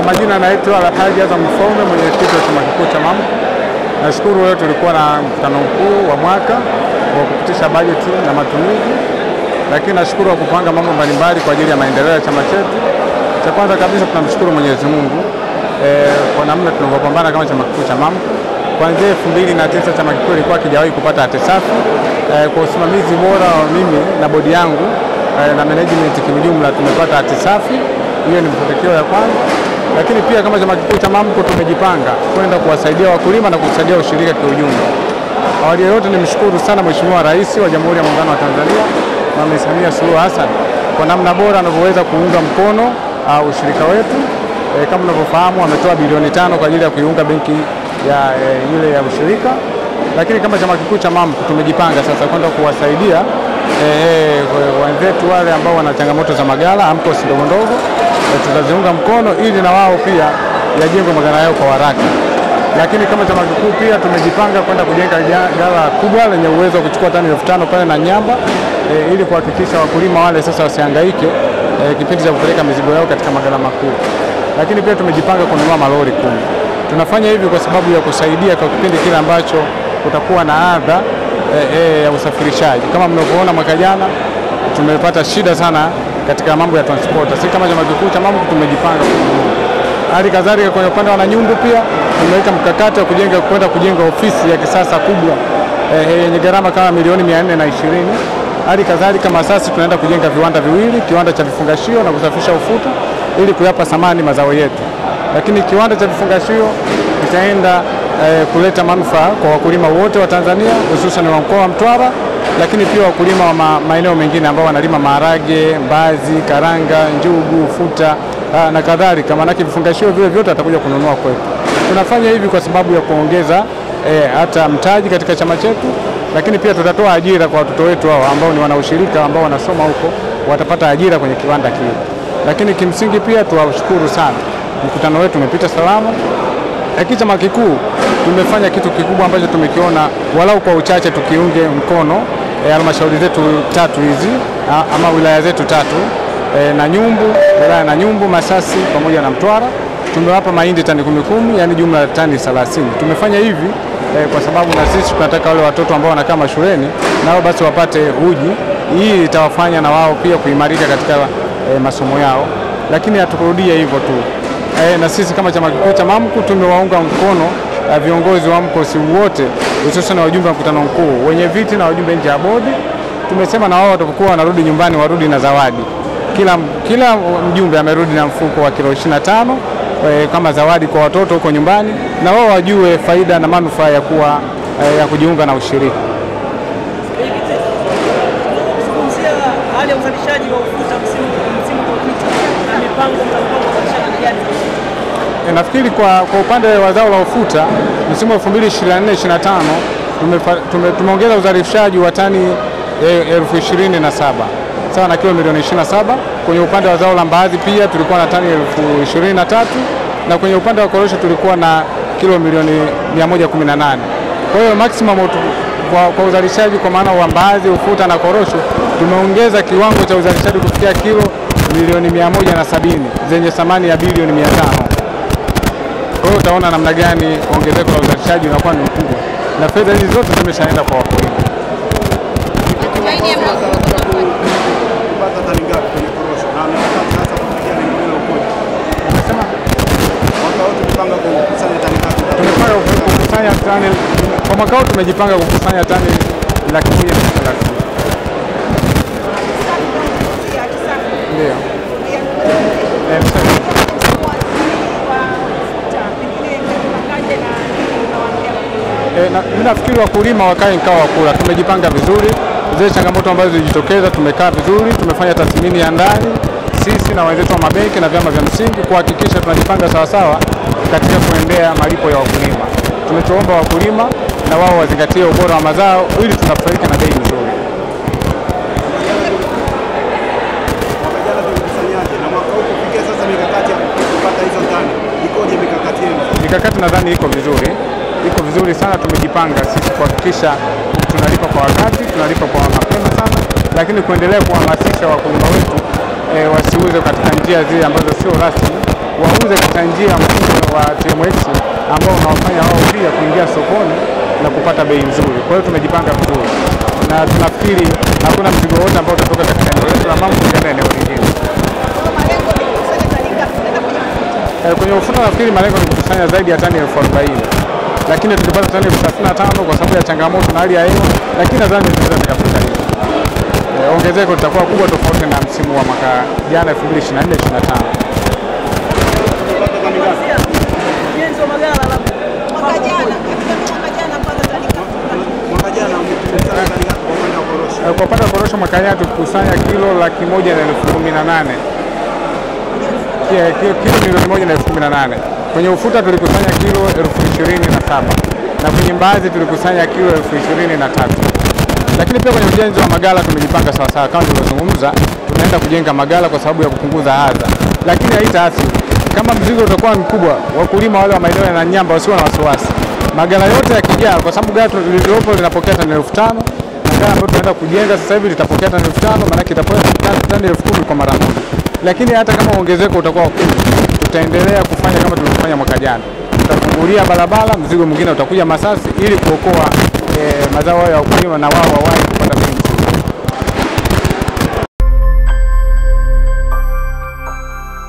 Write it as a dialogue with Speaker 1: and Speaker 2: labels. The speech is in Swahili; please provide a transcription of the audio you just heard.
Speaker 1: Kwa majina naitwa Alhaji Azam Mfaume, mwenyekiti wa chama kikuu cha MAMCO. Nashukuru leo tulikuwa na mkutano mkuu wa mwaka wa kupitisha bajeti na matumizi, lakini nashukuru wa kupanga mambo mbalimbali kwa ajili ya maendeleo ya chama chetu. Cha kwanza kabisa tunamshukuru Mwenyezi Mungu kwa namna tunavyopambana kama chama kikuu cha MAMCO. Kuanzia 2009 chama kikuu kilikuwa kijawahi kupata hati safi. Kwa usimamizi bora wa mimi na bodi yangu na management kiujumla tumepata hati safi. Hiyo ni matokeo ya kwanza, lakini pia kama chama kikuu cha MAMCO tumejipanga kwenda kuwasaidia wakulima na kusaidia ushirika kwa ujumla. Awali yote nimshukuru sana Mheshimiwa Rais wa Jamhuri ya Muungano wa Tanzania Mama Samia Suluhu Hassan kwa namna bora anavyoweza kuunga mkono ushirika wetu. Kama mnavyofahamu ametoa bilioni 5 kwa ajili ya kuiunga benki ya ile ya ushirika, lakini kama chama kikuu cha MAMCO tumejipanga sasa kwenda kuwasaidia wenzetu wale ambao wana changamoto za magala AMCOS ndogo ndogo, tutaziunga mkono ili na wao pia yajengwe magala yao kwa haraka. Lakini kama chama kikuu pia tumejipanga kwenda kujenga gala kubwa lenye uwezo wa kuchukua tani 5,000 pale na Nyamba, ili kuhakikisha wakulima wale sasa wasihangaike kipindi cha kupeleka mizigo yao katika magala makuu. Lakini pia tumejipanga kununua malori 10. Tunafanya hivi kwa sababu ya kusaidia kwa kipindi kile ambacho kutakuwa na adha ya usafirishaji. Kama mnavyoona mwaka jana tumepata shida sana katika mambo ya transport. Sisi kama chama kikuu cha MAMCO tumejipanga. Hali kadhalika kwenye upande wa Nanyumbu pia tumeweka mkakati wa kujenga ofisi ya kisasa kubwa yenye gharama kama milioni 420. Hali kadhalika Masasi tunaenda kujenga viwanda viwili, kiwanda cha vifungashio na kusafisha ufuta ili kuyapa thamani mazao yetu. Lakini kiwanda cha vifungashio kitaenda kuleta manufaa kwa wakulima wote wa Tanzania, hususan wa mkoa wa Mtwara, lakini pia wakulima wa maeneo mengine ambao wanalima maharage, mbazi, karanga, njugu, ufuta na kadhalika. Maana vifungashio vile vyote atakuja kununua kwetu. Tunafanya hivi kwa sababu ya kuongeza hata mtaji katika chama chetu, lakini pia tutatoa ajira kwa watoto wetu hao ambao ni wanaushirika ambao wanasoma huko, watapata ajira kwenye kiwanda kile. Lakini kimsingi pia tuwashukuru sana. Mkutano wetu umepita salama. Lakini chama kikuu tumefanya kitu kikubwa ambacho tumekiona walau kwa uchache tukiunge mkono halmashauri zetu tatu hizi ama wilaya zetu tatu, Nanyumbu, wilaya Nanyumbu, Masasi pamoja na Mtwara. Tumewapa mahindi tani 10, yani jumla tani 30. Tumefanya hivi kwa sababu na sisi tunataka wale watoto ambao wanakaa mashuleni nao basi wapate uji. Hii itawafanya na wao pia kuimarika katika masomo yao, lakini hatukurudia hivyo tu. Na sisi kama chama kikuu cha MAMCO tumewaunga mkono viongozi wa AMCOS wote, hususan wajumbe wa mkutano mkuu, wenye viti na wajumbe nje ya bodi. Tumesema na wao watapokuwa wanarudi nyumbani warudi na zawadi. Kila mjumbe amerudi na mfuko wa kilo 25 kama zawadi kwa watoto huko nyumbani, na wao wajue faida na manufaa ya kujiunga na ushirika.
Speaker 2: Hali ya uzalishaji wa ufuta msimu uliopita na mipango
Speaker 1: nafikiri kwa upande wa zao la ufuta msimu wa 2024-2025 tumeongeza uzalishaji wa tani 27,000 sawa na kilo milioni 27. Kwenye upande wa zao la mbaazi pia tulikuwa na tani 23,000 na kwenye upande wa korosho tulikuwa na kilo milioni 118. Kwa hiyo maximum kwa uzalishaji kwa maana wa mbaazi, ufuta na korosho tumeongeza kiwango cha uzalishaji kufikia kilo milioni 170 zenye thamani ya bilioni 500. Kwa hiyo utaona namna gani ongezeko la uzalishaji unakuwa ni mkubwa, na fedha hizi zote zimeshaenda kwa wakulima. Tumepanga kukusanya tani kwa mwaka huu, tumejipanga kukusanya tani 130,000. Ndio. Mimi nafikiri wakulima wakae mkao wa kula. Tumejipanga vizuri, zile changamoto ambazo zilijitokeza tumekaa vizuri, tumefanya tathmini ya ndani sisi na wenzetu wa mabenki na vyama vya msingi kuhakikisha tunajipanga sawasawa katika kuendea malipo ya wakulima. Tumetuomba wakulima na wao wazingatie ubora wa mazao ili tunafaidika na bei nzuri. Mikakati nadhani iko vizuri sana. Tumejipanga sisi kuhakikisha tunalipa kwa wakati, tunalipa kwa mapema sana, lakini kuendelea kuhamasisha wakulima wetu wasiuze katika njia zile ambazo sio rasmi, wauze katika njia mfumo wa TMX ambao unawafanya wao pia kuingia sokoni na kupata bei nzuri. Kwa hiyo tumejipanga vizuri na tunafikiri hakuna mzigo wote ambao utatoka katika eneo letu la Mangu kwenda eneo lingine. Kwenye ufuta nafikiri malengo ni kukusanya zaidi ya tani 40,000, lakini tukipata tani 35,000 kwa sababu ya changamoto na hali ya hewa, lakini nadhani tunaweza tukafika hiyo. Ongezeko litakuwa kubwa tofauti na msimu wa mwaka jana 2024-2025. Kwa upande wa korosho mwaka jana tulikusanya kilo 118,000, kilo milioni 118,000. Kwenye ufuta tulikusanya kilo 27,000 na kwenye mbaazi tulikusanya kilo 23,000. Lakini pia kwenye ujenzi wa magala tumejipanga sawa sawa, kama tulivyozungumza, tunaenda kujenga magala kwa sababu ya kupunguza adha, lakini haitaathiri. Kama mzigo utakuwa mkubwa, wakulima wale wa maeneo ya Nanyamba wasiwe na wasiwasi. Magala yote yakijaa, kwa sababu gari lililopo linapokea tani 5,000 na gari ambayo tunaenda kujenga sasa hivi litapokea tani 5,000, maana itapokea tani 10,000 kwa mara moja. Lakini hata kama ongezeko utakuwa kubwa, tutaendelea kufanya kama tulivyofanya mwaka jana. Tutafungulia barabara, mzigo mwingine utakuja Masasi ili kuokoa mazao ya wakulima na wao wawahi kupata